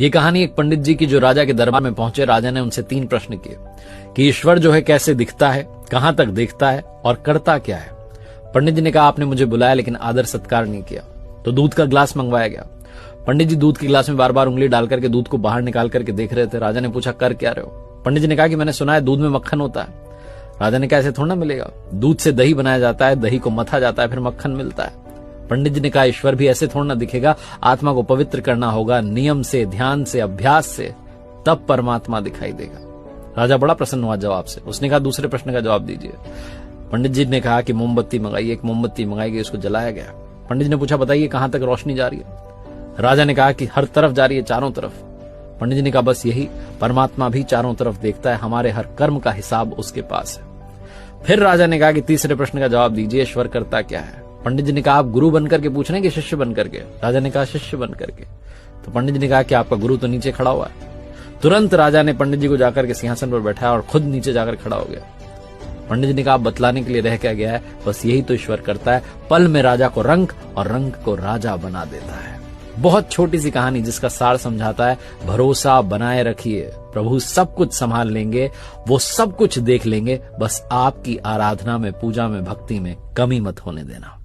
ये कहानी एक पंडित जी की जो राजा के दरबार में पहुंचे। राजा ने उनसे 3 प्रश्न किए कि ईश्वर जो है कैसे दिखता है, कहां तक देखता है और करता क्या है। पंडित जी ने कहा आपने मुझे बुलाया लेकिन आदर सत्कार नहीं किया। तो दूध का गिलास मंगवाया गया। पंडित जी दूध के गिलास में बार बार उंगली डाल करके दूध को बाहर निकाल करके देख रहे थे। राजा ने पूछा कर क्या रहे हो। पंडित जी ने कहा कि मैंने सुना है दूध में मक्खन होता है। राजा ने कहा ऐसे थोड़ा ना मिलेगा, दूध से दही बनाया जाता है, दही को मथा जाता है, फिर मक्खन मिलता है। पंडित जी ने कहा ईश्वर भी ऐसे थोड़ा ना दिखेगा, आत्मा को पवित्र करना होगा नियम से, ध्यान से, अभ्यास से, तब परमात्मा दिखाई देगा। राजा बड़ा प्रसन्न हुआ जवाब से। उसने कहा दूसरे प्रश्न का जवाब दीजिए। पंडित जी ने कहा कि मोमबत्ती मंगाइए। एक मोमबत्ती मंगाई गई, उसको जलाया गया। पंडित जी ने पूछा बताइए कहां तक रोशनी जा रही है। राजा ने कहा कि हर तरफ जा रही है, चारों तरफ। पंडित जी ने कहा बस यही, परमात्मा भी चारों तरफ देखता है, हमारे हर कर्म का हिसाब उसके पास है। फिर राजा ने कहा कि तीसरे प्रश्न का जवाब दीजिए, ईश्वर करता क्या है। पंडित जी ने कहा आप गुरु बनकर के पूछ रहे हैं कि शिष्य बन करके। राजा ने कहा शिष्य बन करके। तो पंडित जी ने कहा कि आपका गुरु तो नीचे खड़ा हुआ है। तुरंत राजा ने पंडित जी को जाकर के सिंहासन पर बैठाया और खुद नीचे जाकर खड़ा हो गया। पंडित जी ने कहा आप बतलाने के लिए रह क्या गया है, बस यही तो ईश्वर करता है, पल में राजा को रंक और रंक को राजा बना देता है। बहुत छोटी सी कहानी जिसका सार समझाता है भरोसा बनाए रखिए, प्रभु सब कुछ संभाल लेंगे, वो सब कुछ देख लेंगे, बस आपकी आराधना में, पूजा में, भक्ति में कमी मत होने देना।